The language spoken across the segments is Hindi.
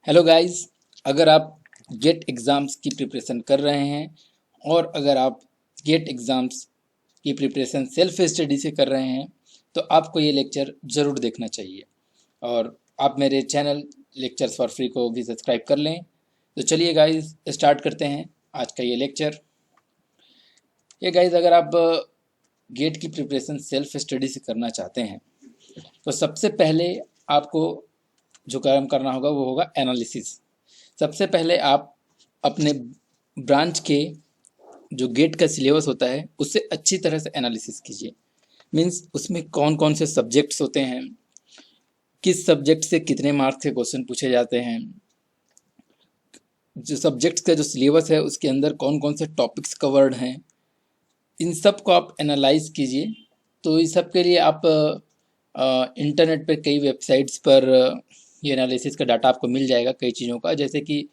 Hello guys. अगर आप गेट एग्ज़ाम्स की प्रिपरेशन कर रहे हैं और अगर आप गेट एग्ज़ाम्स की प्रिपरेशन सेल्फ स्टडी से कर रहे हैं तो आपको ये लेक्चर ज़रूर देखना चाहिए। और आप मेरे चैनल लेक्चर्स फॉर फ्री को भी सब्सक्राइब कर लें। तो चलिए गाइस स्टार्ट करते हैं आज का ये लेक्चर। ये गाइस अगर आप गेट की प्रिपरेशन सेल्फ स्टडी से करना चाहते हैं तो सबसे पहले आपको जो काम करना होगा वो होगा एनालिसिस। सबसे पहले आप अपने ब्रांच के जो गेट का सिलेबस होता है उससे अच्छी तरह से एनालिसिस कीजिए। मीन्स उसमें कौन कौन से सब्जेक्ट्स होते हैं, किस सब्जेक्ट से कितने मार्क्स के क्वेश्चन पूछे जाते हैं, जो सब्जेक्ट्स का जो सिलेबस है उसके अंदर कौन कौन से टॉपिक्स कवर्ड हैं, इन सब को आप एनालाइज कीजिए। तो इस सब के लिए आप इंटरनेट पे कई वेबसाइट्स पर ये एनालिसिस का डाटा आपको मिल जाएगा कई चीज़ों का, जैसे कि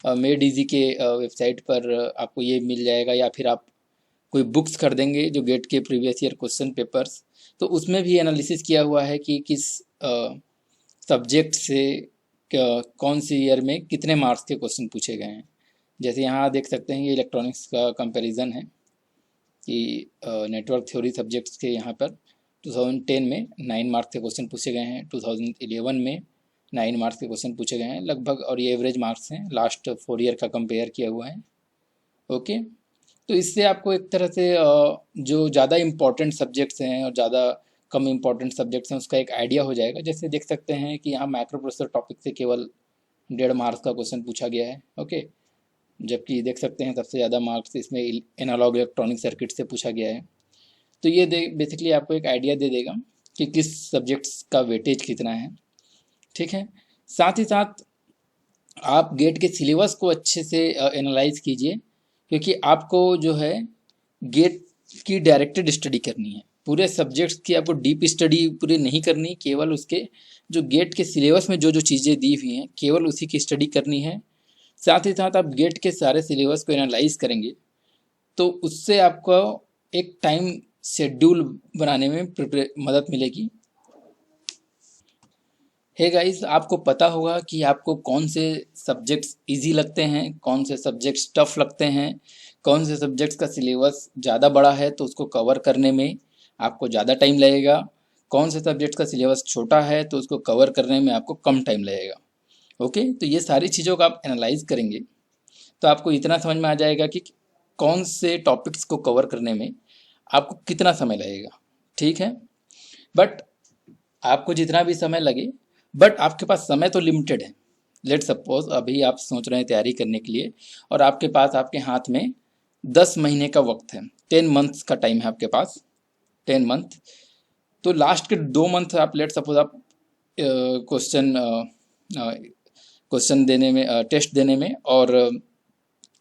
मेड इजी के वेबसाइट पर आपको ये मिल जाएगा, या फिर आप कोई बुक्स खरीदेंगे जो गेट के प्रीवियस ईयर क्वेश्चन पेपर्स, तो उसमें भी एनालिसिस किया हुआ है कि किस सब्जेक्ट से कौन सी ईयर में कितने मार्क्स के क्वेश्चन पूछे गए हैं। जैसे यहाँ देख सकते हैं ये इलेक्ट्रॉनिक्स का कंपैरिजन है कि नेटवर्क थ्योरी सब्जेक्ट्स के यहाँ पर 2010 में 9 मार्क्स के क्वेश्चन पूछे गए हैं, 2011 में 9 मार्क्स के क्वेश्चन पूछे गए हैं लगभग, और ये एवरेज मार्क्स हैं, लास्ट 4 ईयर का कंपेयर किया हुआ है। ओके, तो इससे आपको एक तरह से जो ज़्यादा इम्पोर्टेंट सब्जेक्ट्स हैं और ज़्यादा कम इम्पोर्टेंट सब्जेक्ट्स हैं उसका एक आइडिया हो जाएगा। जैसे देख सकते हैं कि यहाँ माइक्रो प्रोसेसर टॉपिक से केवल 1.5 मार्क्स का क्वेश्चन पूछा गया है। ओके, जबकि देख सकते हैं सबसे ज़्यादा मार्क्स इसमें एनालॉग इलेक्ट्रॉनिक सर्किट से पूछा गया है। तो ये बेसिकली आपको एक आइडिया दे देगा कि किस सब्जेक्ट्स का वेटेज कितना है। ठीक है, साथ ही साथ आप गेट के सिलेबस को अच्छे से एनालाइज कीजिए, क्योंकि आपको जो है गेट की डायरेक्टेड स्टडी करनी है। पूरे सब्जेक्ट्स की आपको डीप स्टडी पूरी नहीं करनी, केवल उसके जो गेट के सिलेबस में जो जो चीज़ें दी हुई हैं केवल उसी की स्टडी करनी है। साथ ही साथ आप गेट के सारे सिलेबस को एनालाइज करेंगे तो उससे आपको एक टाइम शेड्यूल बनाने में मदद मिलेगी। हे गाइस, आपको पता होगा कि आपको कौन से सब्जेक्ट्स इजी लगते हैं, कौन से सब्जेक्ट्स टफ लगते हैं, कौन से सब्जेक्ट्स का सिलेबस ज़्यादा बड़ा है तो उसको कवर करने में आपको ज़्यादा टाइम लगेगा, कौन से सब्जेक्ट्स का सिलेबस छोटा है तो उसको कवर करने में आपको कम टाइम लगेगा। ओके, तो ये सारी चीज़ों का आप एनालाइज करेंगे तो आपको इतना समझ में आ जाएगा कि कौन से टॉपिक्स को कवर करने में आपको कितना समय लगेगा। ठीक है, बट आपको जितना भी समय लगे, बट आपके पास समय तो लिमिटेड है। लेट सपोज अभी आप सोच रहे हैं तैयारी करने के लिए और आपके पास आपके हाथ में 10 महीने का वक्त है, 10 मंथ्स का टाइम है आपके पास, 10 मंथ। तो लास्ट के 2 मंथ आप लेट सपोज आप क्वेश्चन देने में, टेस्ट देने में और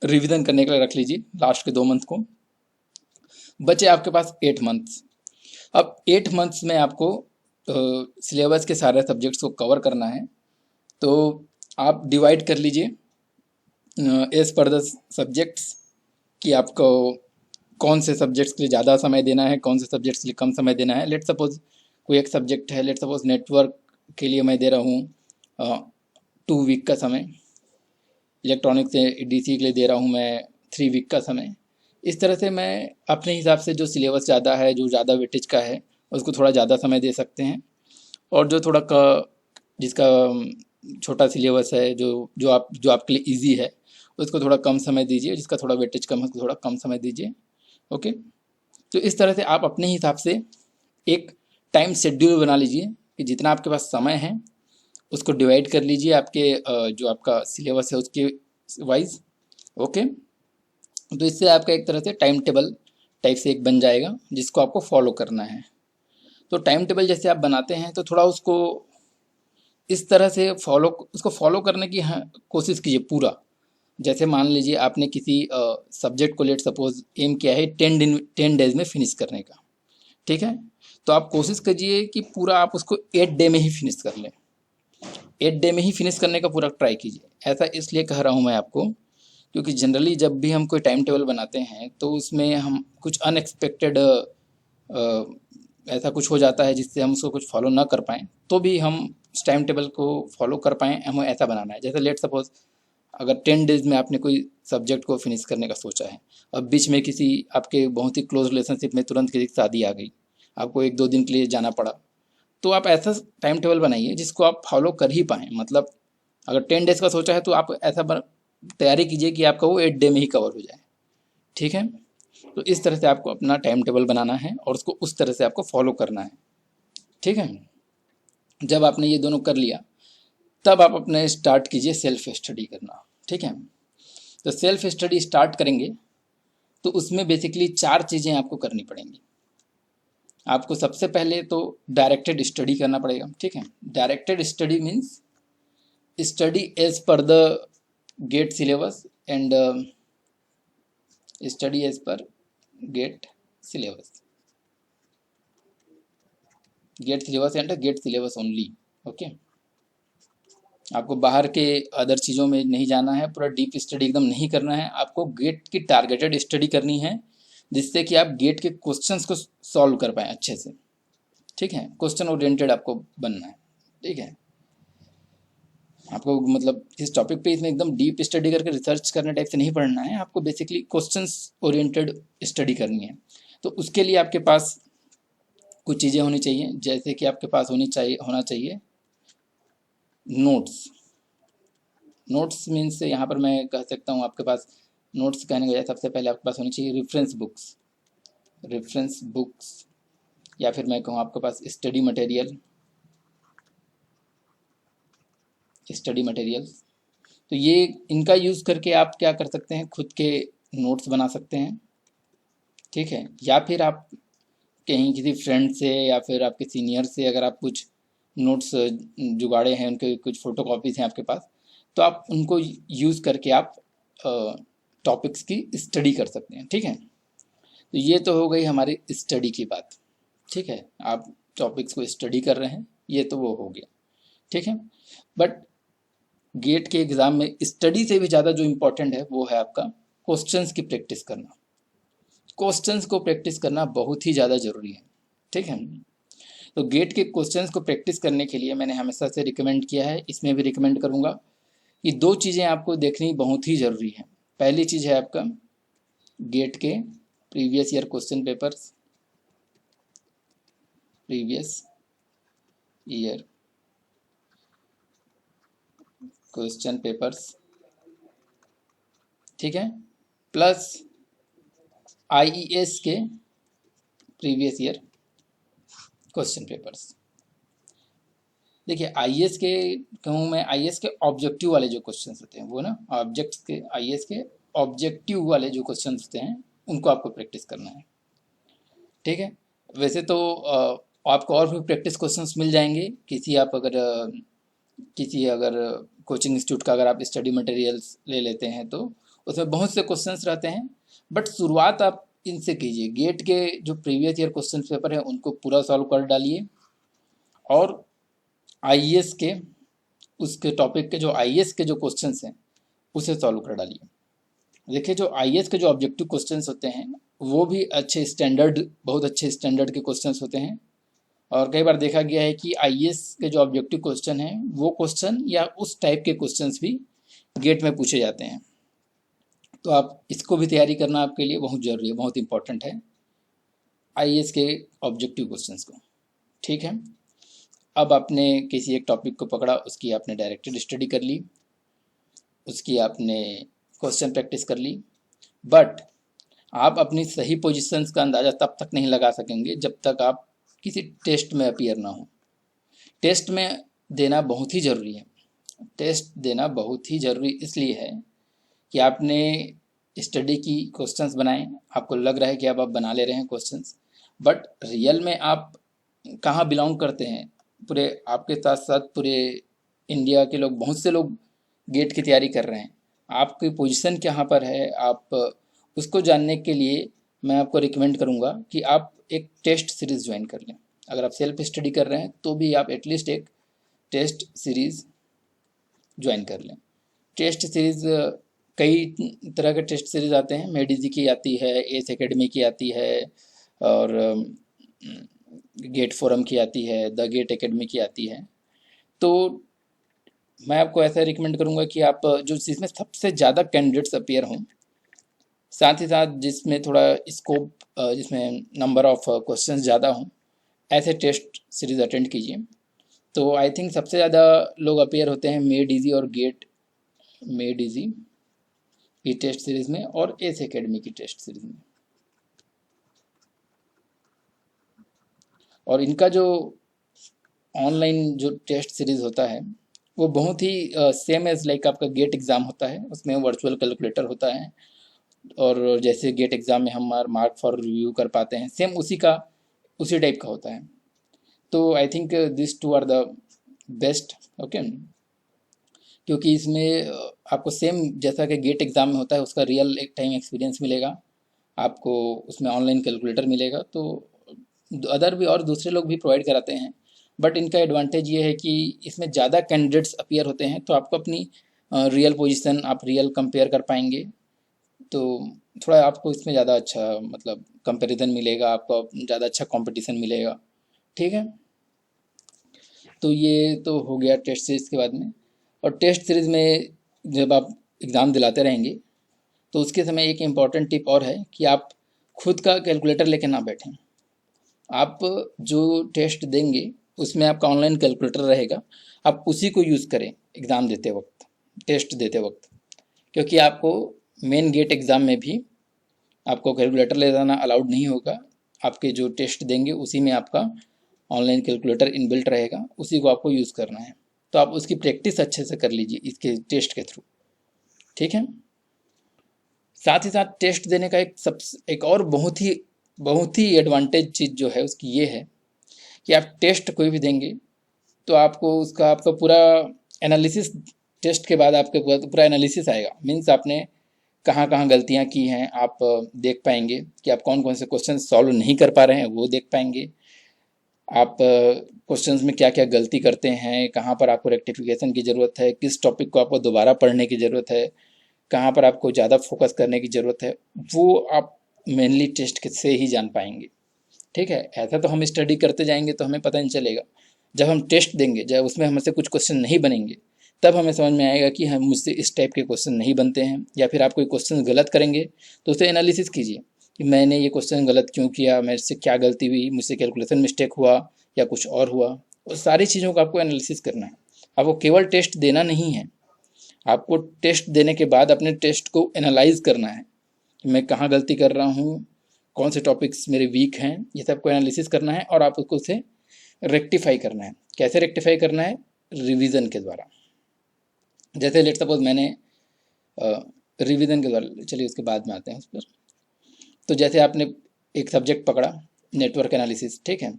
रिवीजन करने के लिए रख लीजिए लास्ट के 2 मंथ को। बचे आपके पास 8 मंथ्स। अब 8 मंथ्स में आपको सिलेबस के सारे सब्जेक्ट्स को कवर करना है, तो आप डिवाइड कर लीजिए एज पर द सब्जेक्ट्स कि आपको कौन से सब्जेक्ट्स के लिए ज़्यादा समय देना है, कौन से सब्जेक्ट्स के लिए कम समय देना है। लेट सपोज कोई एक सब्जेक्ट है, लेट सपोज नेटवर्क के लिए मैं दे रहा हूँ 2 वीक का समय, इलेक्ट्रॉनिक से डीसी के लिए दे रहा हूँ मैं 3 वीक का समय। इस तरह से मैं अपने हिसाब से जो सिलेबस ज़्यादा है, जो ज़्यादा वेटेज का है, उसको थोड़ा ज़्यादा समय दे सकते हैं, और जो थोड़ा जिसका छोटा सिलेबस है, जो आपके लिए इजी है, उसको थोड़ा कम समय दीजिए, जिसका थोड़ा वेटेज कम है उसको थोड़ा कम समय दीजिए। ओके, तो इस तरह से आप अपने हिसाब से एक टाइम शेड्यूल बना लीजिए कि जितना आपके पास समय है उसको डिवाइड कर लीजिए आपके जो आपका सिलेबस है उसके वाइज। ओके, तो इससे आपका एक तरह से टाइम टेबल टाइप से एक बन जाएगा जिसको आपको फॉलो करना है। तो टाइम टेबल जैसे आप बनाते हैं तो थोड़ा उसको इस तरह से उसको फॉलो करने की कोशिश कीजिए पूरा। जैसे मान लीजिए आपने किसी सब्जेक्ट को लेट सपोज एम किया है 10 डेज में फिनिश करने का, ठीक है, तो आप कोशिश कीजिए कि पूरा आप उसको 8 डे में ही फिनिश कर लें। 8 डे में ही फिनिश करने का पूरा ट्राई कीजिए। ऐसा इसलिए कह रहा हूँ मैं आपको क्योंकि जनरली जब भी हम कोई टाइम टेबल बनाते हैं तो उसमें हम कुछ अनएक्सपेक्टेड ऐसा कुछ हो जाता है जिससे हम उसको कुछ फॉलो ना कर पाएँ, तो भी हम टाइम टेबल को फॉलो कर पाएँ, हमें ऐसा बनाना है। जैसे लेट सपोज अगर 10 डेज़ में आपने कोई सब्जेक्ट को फिनिश करने का सोचा है, अब बीच में किसी आपके बहुत ही क्लोज रिलेशनशिप में तुरंत किसी की शादी आ गई, आपको 1-2 दिन के लिए जाना पड़ा, तो आप ऐसा टाइम टेबल बनाइए जिसको आप फॉलो कर ही पाएँ। मतलब अगर 10 डेज़ का सोचा है तो आप ऐसा तैयारी कीजिए कि आपका वो 8 डे में ही कवर हो जाए। ठीक है, तो इस तरह से आपको अपना टाइम टेबल बनाना है और उसको उस तरह से आपको फॉलो करना है। ठीक है, जब आपने ये दोनों कर लिया तब आप अपने स्टार्ट कीजिए सेल्फ स्टडी करना। ठीक है, तो सेल्फ स्टडी स्टार्ट करेंगे तो उसमें बेसिकली 4 चीज़ें आपको करनी पड़ेंगी। आपको सबसे पहले तो डायरेक्टेड स्टडी करना पड़ेगा। ठीक है, directed study means study as per the GATE syllabus and study as per GATE syllabus, GATE syllabus and GATE syllabus only. Okay, आपको बाहर के अदर चीज़ों में नहीं जाना है, पूरा डीप स्टडी एकदम नहीं करना है, आपको गेट की टारगेटेड स्टडी करनी है जिससे कि आप गेट के क्वेश्चंस को सॉल्व कर पाएँ अच्छे से। ठीक है, क्वेश्चन ओरिएंटेड आपको बनना है। ठीक है, आपको मतलब इस टॉपिक पे इसमें एकदम डीप स्टडी करके रिसर्च करने टाइप से नहीं पढ़ना है, आपको बेसिकली क्वेश्चंस ओरिएंटेड स्टडी करनी है। तो उसके लिए आपके पास कुछ चीज़ें होनी चाहिए, जैसे कि आपके पास होना चाहिए नोट्स। नोट्स मीन्स यहाँ पर मैं कह सकता हूँ आपके पास नोट्स कहने का सबसे पहले आपके पास होनी चाहिए रेफरेंस बुक्स, या फिर मैं कहूँ आपके पास स्टडी मटेरियल्स। तो ये इनका यूज़ करके आप क्या कर सकते हैं, खुद के नोट्स बना सकते हैं। ठीक है, या फिर आप कहीं किसी फ्रेंड से या फिर आपके सीनियर से अगर आप कुछ नोट्स जुगाड़े हैं, उनके कुछ फ़ोटो कॉपीज़ हैं आपके पास, तो आप उनको यूज़ करके आप टॉपिक्स की स्टडी कर सकते हैं। ठीक है, तो ये तो हो गई हमारी स्टडी की बात। ठीक है, आप टॉपिक्स को स्टडी कर रहे हैं, ये तो वो हो गया। ठीक है, बट गेट के एग्ज़ाम में स्टडी से भी ज़्यादा जो इम्पोर्टेंट है वो है आपका क्वेश्चंस की प्रैक्टिस करना। क्वेश्चंस को प्रैक्टिस करना बहुत ही ज़्यादा ज़रूरी है। ठीक है, तो गेट के क्वेश्चंस को प्रैक्टिस करने के लिए मैंने हमेशा से रिकमेंड किया है, इसमें भी रिकमेंड करूँगा कि 2 चीज़ें आपको देखनी बहुत ही ज़रूरी है। पहली चीज़ है आपका गेट के previous year question papers, previous year question papers. ठीक है, प्लस आईईएस के प्रीवियस ईयर क्वेश्चन पेपर्स। देखिए आईएएस के कहूँ मैं, आईएएस के ऑब्जेक्टिव वाले जो क्वेश्चंस होते हैं वो ना, ऑब्जेक्ट्स के आईएएस के ऑब्जेक्टिव वाले जो क्वेश्चंस होते हैं उनको आपको प्रैक्टिस करना है। ठीक है, वैसे तो आपको और भी प्रैक्टिस क्वेश्चंस मिल जाएंगे किसी अगर कोचिंग इंस्टीट्यूट का अगर आप स्टडी मटेरियल्स ले लेते हैं तो उसमें बहुत से क्वेश्चंस रहते हैं, बट शुरुआत आप इनसे कीजिए। गेट के जो प्रीवियस ईयर क्वेश्चन पेपर है उनको पूरा सॉल्व कर डालिए, और आईएएस के उसके टॉपिक के जो आईएएस के जो क्वेश्चंस हैं उसे सॉल्व कर डालिए। देखिए जो आईएएस के जो ऑब्जेक्टिव क्वेश्चंस होते हैं वो भी बहुत अच्छे स्टैंडर्ड के क्वेश्चंस होते हैं, और कई बार देखा गया है कि आईएएस के जो ऑब्जेक्टिव क्वेश्चन हैं वो क्वेश्चन या उस टाइप के क्वेश्चंस भी गेट में पूछे जाते हैं। तो आप इसको भी तैयारी करना आपके लिए बहुत ज़रूरी है, बहुत इंपॉर्टेंट है आईएएस के ऑब्जेक्टिव क्वेश्चंस को। ठीक है, अब आपने किसी एक टॉपिक को पकड़ा, उसकी आपने डायरेक्टेड स्टडी कर ली, उसकी आपने क्वेश्चन प्रैक्टिस कर ली, बट आप अपनी सही पोजीशंस का अंदाज़ा तब तक नहीं लगा सकेंगे जब तक आप किसी टेस्ट में अपीयर ना हो। टेस्ट में देना बहुत ही ज़रूरी है। टेस्ट देना बहुत ही ज़रूरी इसलिए है कि आपने स्टडी की क्वेश्चंस बनाए, आपको लग रहा है कि अब आप बना ले रहे हैं क्वेश्चंस, बट रियल में आप कहाँ बिलोंग करते हैं। पूरे आपके साथ साथ पूरे इंडिया के लोग, बहुत से लोग गेट की तैयारी कर रहे हैं, आपकी पोजीशन कहाँ पर है, आप उसको जानने के लिए मैं आपको रिकमेंड करूँगा कि आप एक टेस्ट सीरीज़ ज्वाइन कर लें। अगर आप सेल्फ स्टडी कर रहे हैं तो भी आप एटलीस्ट एक टेस्ट सीरीज़ ज्वाइन कर लें। टेस्ट सीरीज़ कई तरह के टेस्ट सीरीज़ आते हैं, मेडिजी की आती है, एस एकेडमी की आती है, और गेट फोरम की आती है, द गेट एकेडमी की आती है। तो मैं आपको ऐसा रिकमेंड करूँगा कि आप जो जिसमें सबसे ज़्यादा कैंडिडेट्स अपीयर हों, साथ ही साथ जिसमें थोड़ा स्कोप, जिसमें नंबर ऑफ क्वेश्चंस ज़्यादा हों, ऐसे टेस्ट सीरीज़ अटेंड कीजिए। तो आई थिंक सबसे ज़्यादा लोग अपीयर होते हैं मेड इजी और गेट मेड इजी की टेस्ट सीरीज़ में और एस एकेडमी की टेस्ट सीरीज़ में। और इनका जो ऑनलाइन जो टेस्ट सीरीज़ होता है वो बहुत ही सेम एज लाइक आपका गेट एग्ज़ाम होता है, उसमें वर्चुअल कैलकुलेटर होता है और जैसे गेट एग्ज़ाम में हम मार्क फॉर रिव्यू कर पाते हैं, सेम उसी टाइप का होता है। तो I think this two are the best. Okay, क्योंकि इसमें आपको सेम जैसा कि गेट एग्ज़ाम में होता है उसका रियल एक टाइम एक्सपीरियंस मिलेगा, आपको उसमें ऑनलाइन कैलकुलेटर मिलेगा। तो अदर भी और दूसरे लोग भी प्रोवाइड कराते हैं, बट इनका एडवांटेज ये है कि इसमें ज़्यादा कैंडिडेट्स अपीयर होते हैं, तो आपको अपनी रियल पोजीशन आप रियल कंपेयर कर पाएंगे। तो थोड़ा आपको इसमें ज़्यादा अच्छा मतलब कंपैरिजन मिलेगा, आपको ज़्यादा अच्छा कंपटीशन मिलेगा। ठीक है, तो ये तो हो गया टेस्ट सीरीज़ के बाद में। और टेस्ट सीरीज़ में जब आप एग्ज़ाम दिलाते रहेंगे तो उसके समय एक इम्पॉर्टेंट टिप और है कि आप खुद का कैलकुलेटर लेके ना बैठें। आप जो टेस्ट देंगे उसमें आपका ऑनलाइन कैलकुलेटर रहेगा, आप उसी को यूज़ करें एग्ज़ाम देते वक्त, टेस्ट देते वक्त। क्योंकि आपको मेन गेट एग्ज़ाम में भी आपको कैलकुलेटर ले जाना अलाउड नहीं होगा। आपके जो टेस्ट देंगे उसी में आपका ऑनलाइन कैलकुलेटर इनबिल्ट रहेगा, उसी को आपको यूज़ करना है। तो आप उसकी प्रैक्टिस अच्छे से कर लीजिए इसके टेस्ट के थ्रू। ठीक है, साथ ही साथ टेस्ट देने का एक और बहुत ही एडवांटेज चीज़ जो है उसकी ये है कि आप टेस्ट कोई भी देंगे तो आपको उसका आपका पूरा एनालिसिस, टेस्ट के बाद आपके पूरा एनालिसिस आएगा। मीन्स आपने कहाँ कहाँ गलतियाँ की हैं आप देख पाएंगे कि आप कौन कौन से क्वेश्चन सॉल्व नहीं कर पा रहे हैं वो देख पाएंगे, आप क्वेश्चंस में क्या क्या गलती करते हैं, कहाँ पर आपको रेक्टिफिकेशन की ज़रूरत है, किस टॉपिक को आपको दोबारा पढ़ने की ज़रूरत है, कहाँ पर आपको ज़्यादा फोकस करने की ज़रूरत है, वो आप मेनली टेस्ट से ही जान पाएंगे। ठीक है, ऐसा तो हम स्टडी करते जाएंगे तो हमें पता नहीं चलेगा। जब हम टेस्ट देंगे, जब उसमें हमसे कुछ क्वेश्चन नहीं बनेंगे, तब हमें समझ में आएगा कि हम मुझसे इस टाइप के क्वेश्चन नहीं बनते हैं। या फिर आप कोई क्वेश्चन गलत करेंगे तो उसे एनालिसिस कीजिए कि मैंने ये क्वेश्चन गलत क्यों किया, मेरे से क्या गलती हुई, मुझसे कैलकुलेशन मिस्टेक हुआ या कुछ और हुआ। उस सारी चीज़ों का आपको एनालिसिस करना है। आपको केवल टेस्ट देना नहीं है, आपको टेस्ट देने के बाद अपने टेस्ट को एनालाइज करना है कि मैं कहाँ गलती कर रहा हूँ, कौन से टॉपिक्स मेरे वीक हैं, ये सब को एनालिसिस करना है और आपको उसे रेक्टिफाई करना है। कैसे रेक्टिफाई करना है? रिवीजन के द्वारा। जैसे लेट सपोज मैंने रिवीजन के द्वारा, चलिए उसके बाद में आते हैं उस पर। तो जैसे आपने एक सब्जेक्ट पकड़ा नेटवर्क एनालिसिस, ठीक है,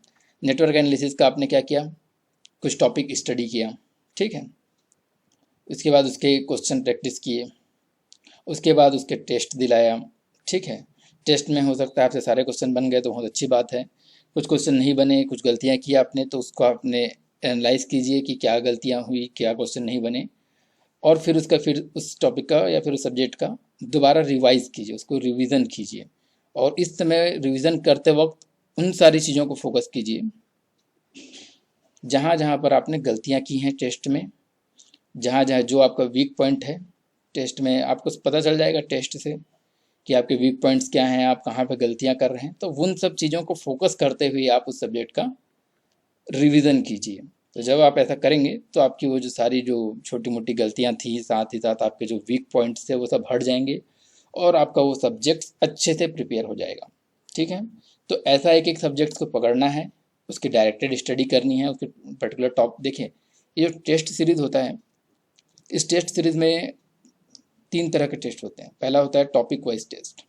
नेटवर्क एनालिसिस का आपने क्या किया, कुछ टॉपिक स्टडी किया, ठीक है, उसके बाद उसके क्वेश्चन प्रैक्टिस किए, उसके बाद उसके टेस्ट दिलाया, ठीक है। टेस्ट में हो सकता है आपसे सारे क्वेश्चन बन गए तो बहुत अच्छी बात है, कुछ क्वेश्चन नहीं बने, कुछ गलतियाँ की आपने, तो उसको आपने एनालाइज कीजिए कि क्या गलतियाँ हुई, क्या क्वेश्चन नहीं बने, और फिर उस टॉपिक का या फिर उस सब्जेक्ट का दोबारा रिवाइज कीजिए, उसको रिवीजन कीजिए। और इस समय रिवीजन करते वक्त उन सारी चीज़ों को फोकस कीजिए जहाँ जहाँ पर आपने गलतियाँ की हैं टेस्ट में, जहाँ जहाँ जो आपका वीक पॉइंट है टेस्ट में, आपको पता चल जाएगा टेस्ट से कि आपके वीक पॉइंट्स क्या हैं, आप कहाँ पे गलतियाँ कर रहे हैं। तो उन सब चीज़ों को फोकस करते हुए आप उस सब्जेक्ट का रिवीजन कीजिए। तो जब आप ऐसा करेंगे तो आपकी वो जो सारी जो छोटी मोटी गलतियाँ थी, साथ ही साथ आपके जो वीक पॉइंट्स थे वो सब हट जाएंगे और आपका वो सब्जेक्ट अच्छे से प्रिपेयर हो जाएगा। ठीक है, तो ऐसा एक एक सब्जेक्ट्स को पकड़ना है, उसकी डायरेक्टेड स्टडी करनी है, उसके पर्टिकुलर टॉप। देखिए, ये जो टेस्ट सीरीज़ होता है, इस टेस्ट सीरीज़ में 3 तरह के टेस्ट होते हैं। पहला होता है टॉपिक वाइज टेस्ट,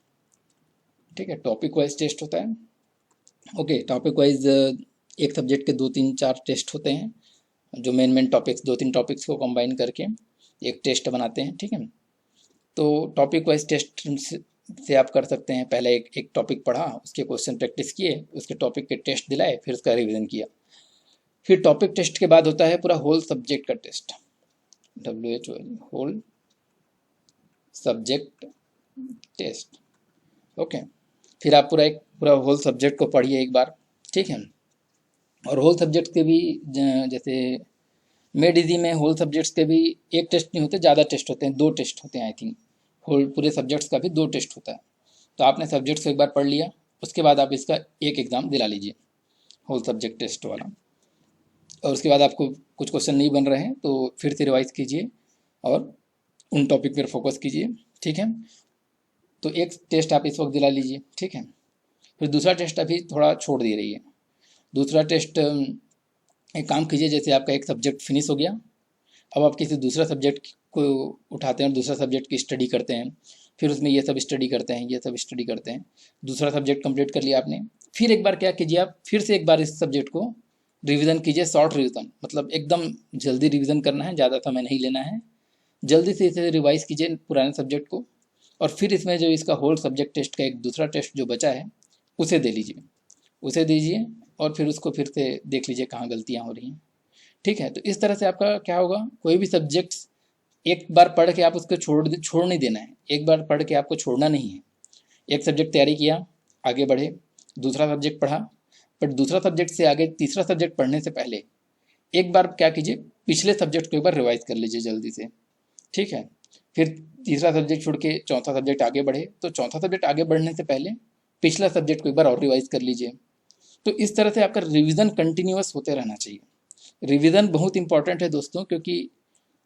ठीक है, टॉपिक वाइज टेस्ट होता है। ओके, टॉपिक वाइज एक सब्जेक्ट के 2 3 4 टेस्ट होते हैं, जो मेन टॉपिक्स 2 3 टॉपिक्स को कंबाइन करके एक टेस्ट बनाते हैं। ठीक है, तो टॉपिक वाइज टेस्ट से आप कर सकते हैं, पहले एक टॉपिक पढ़ा, उसके क्वेश्चन प्रैक्टिस किए, उसके टॉपिक के टेस्ट दिलाए, फिर उसका रिवीजन किया। फिर टॉपिक टेस्ट के बाद होता है पूरा होल सब्जेक्ट का test, WHOL, whole subject test. Okay, फिर आप पूरा होल सब्जेक्ट को पढ़िए एक बार, ठीक है। और होल सब्जेक्ट के भी जैसे मेड इजी में होल सब्जेक्ट्स के भी एक टेस्ट नहीं होते, ज़्यादा टेस्ट होते हैं, 2 टेस्ट होते हैं आई थिंक। होल पूरे सब्जेक्ट्स का भी 2 टेस्ट होता है। तो आपने सब्जेक्ट्स को एक बार पढ़ लिया, उसके बाद आप इसका एक एग्ज़ाम दिला लीजिए, होल सब्जेक्ट टेस्ट वाला। और उसके बाद आपको कुछ क्वेश्चन नहीं बन रहे हैं तो फिर से रिवाइज कीजिए और उन टॉपिक पर फोकस कीजिए, ठीक है। तो एक टेस्ट आप इस वक्त दिला लीजिए, ठीक है। फिर दूसरा टेस्ट अभी थोड़ा छोड़ दे रही है। दूसरा टेस्ट एक काम कीजिए, जैसे आपका एक सब्जेक्ट फिनिश हो गया, अब आप किसी दूसरा सब्जेक्ट को उठाते हैं और दूसरा सब्जेक्ट की स्टडी करते हैं, फिर उसमें ये सब स्टडी करते हैं, ये सब स्टडी करते हैं। दूसरा सब्जेक्ट कंप्लीट कर लिया आपने, फिर एक बार क्या कीजिए, आप फिर से एक बार इस सब्जेक्ट को रिवीजन कीजिए, शॉर्ट रिवीजन, मतलब एकदम जल्दी रिवीजन करना है, ज़्यादा समय नहीं लेना है। जल्दी से इसे रिवाइज कीजिए पुराने सब्जेक्ट को, और फिर इसमें जो इसका होल सब्जेक्ट टेस्ट का एक दूसरा टेस्ट जो बचा है उसे दे लीजिए, उसे दीजिए और फिर उसको फिर से देख लीजिए कहाँ गलतियाँ हो रही हैं, ठीक है। तो इस तरह से आपका क्या होगा, कोई भी सब्जेक्ट्स एक बार पढ़ के आप उसको छोड़ नहीं देना है, एक बार पढ़ के आपको छोड़ना नहीं है। एक सब्जेक्ट तैयारी किया, आगे बढ़े, दूसरा सब्जेक्ट पढ़ा, बट दूसरा सब्जेक्ट से आगे तीसरा सब्जेक्ट पढ़ने से पहले एक बार क्या कीजिए, पिछले सब्जेक्ट को एक बार रिवाइज कर लीजिए जल्दी से, ठीक है। फिर तीसरा सब्जेक्ट छोड़ के चौथा सब्जेक्ट आगे बढ़े, तो चौथा सब्जेक्ट आगे बढ़ने से पहले पिछला सब्जेक्ट को एक बार और रिवाइज कर लीजिए। तो इस तरह से आपका रिवीजन कंटिन्यूअस होते रहना चाहिए। रिवीजन बहुत इंपॉर्टेंट है दोस्तों, क्योंकि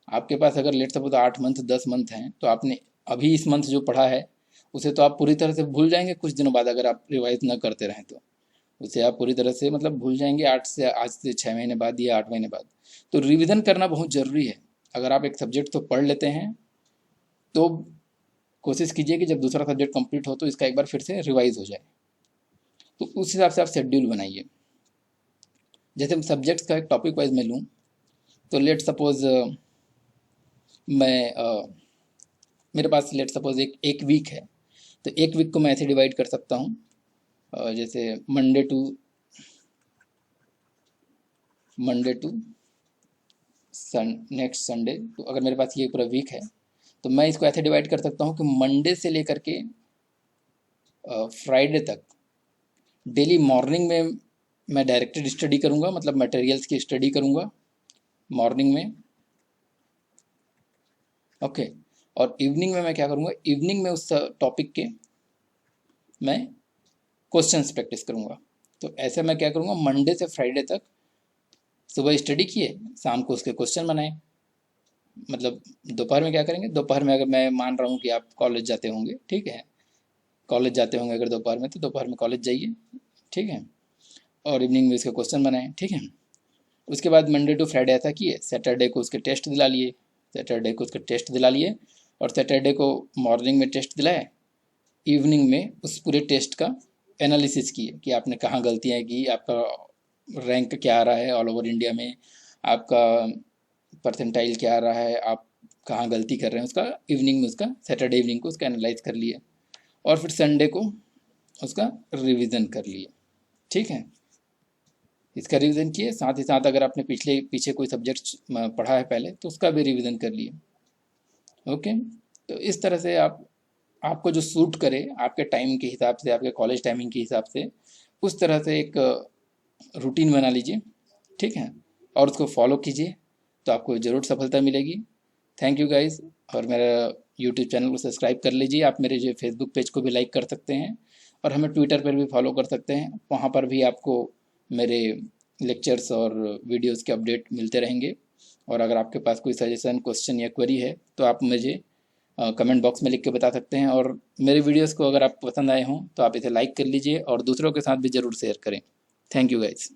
आपके पास अगर लेट सपोज 8 मंथ 10 मंथ हैं, तो आपने अभी इस मंथ जो पढ़ा है उसे तो आप पूरी तरह से भूल जाएंगे कुछ दिनों बाद, अगर आप रिवाइज न करते रहें तो उसे आप पूरी तरह से मतलब भूल जाएंगे आज से 6 महीने बाद या 8 महीने बाद। तो रिवीजन करना बहुत ज़रूरी है। अगर आप एक सब्जेक्ट तो पढ़ लेते हैं तो कोशिश कीजिए कि जब दूसरा सब्जेक्ट कंप्लीट हो तो इसका एक बार फिर से रिवाइज हो जाए। तो उस हिसाब से आप शेड्यूल बनाइए। जैसे सब्जेक्ट्स का एक टॉपिक वाइज मैं लूँ तो लेट सपोज मेरे पास लेट सपोज एक वीक है, तो एक वीक को मैं ऐसे डिवाइड कर सकता हूँ, जैसे मंडे टू नेक्स्ट संडे। तो अगर मेरे पास ये पूरा वीक है तो मैं इसको ऐसे डिवाइड कर सकता हूँ कि मंडे से लेकर के फ्राइडे तक डेली मॉर्निंग में मैं डायरेक्टेड स्टडी करूँगा, मतलब मटेरियल्स की स्टडी करूँगा मॉर्निंग में, ओके। और इवनिंग में मैं क्या करूँगा, इवनिंग में उस टॉपिक के मैं क्वेश्चंस प्रैक्टिस करूँगा। तो ऐसे मैं क्या करूँगा, मंडे से फ्राइडे तक सुबह स्टडी किए, शाम को उसके क्वेश्चन बनाए। मतलब दोपहर में क्या करेंगे, दोपहर में अगर मैं मान रहा हूँ कि आप कॉलेज जाते होंगे, ठीक है, कॉलेज जाते होंगे अगर दोपहर में, तो दोपहर में कॉलेज जाइए, ठीक है, और इवनिंग में इसके क्वेश्चन बनाएं, ठीक है। उसके बाद मंडे टू फ्राइडे ऐसा किए, सैटरडे को उसके टेस्ट दिला लिए, और सैटरडे को मॉर्निंग में टेस्ट दिलाए, इवनिंग में उस पूरे टेस्ट का एनालिसिस किए कि आपने कहाँ गलतियाँ की, आपका रैंक क्या आ रहा है ऑल ओवर इंडिया में, आपका परसेंटाइल क्या आ रहा है, आप कहाँ गलती कर रहे हैं, उसका इवनिंग में उसका सैटरडे इवनिंग को उसका एनालाइज कर लिए, और फिर संडे को उसका रिवीजन कर लिए, ठीक है। इसका रिवीजन किए, साथ ही साथ अगर आपने पीछे कोई सब्जेक्ट पढ़ा है पहले तो उसका भी रिवीजन कर लिए, ओके। तो इस तरह से आपको जो सूट करे आपके टाइम के हिसाब से, आपके कॉलेज टाइमिंग के हिसाब से, उस तरह से एक रूटीन बना लीजिए, ठीक है, और उसको फॉलो कीजिए, तो आपको ज़रूर सफलता मिलेगी। थैंक यू गाइस, और मेरा यूट्यूब चैनल को सब्सक्राइब कर लीजिए। आप मेरे जो फेसबुक पेज को भी लाइक कर सकते हैं, और हमें ट्विटर पर भी फॉलो कर सकते हैं, वहाँ पर भी आपको मेरे लेक्चर्स और वीडियोज़ के अपडेट मिलते रहेंगे। और अगर आपके पास कोई सजेशन, क्वेश्चन या क्वेरी है तो आप मुझे कमेंट बॉक्स में लिख के बता सकते हैं। और मेरे वीडियोज़ को अगर आपको पसंद आए हों तो आप इसे लाइक कर लीजिए और दूसरों के साथ भी ज़रूर शेयर करें। Thank you guys.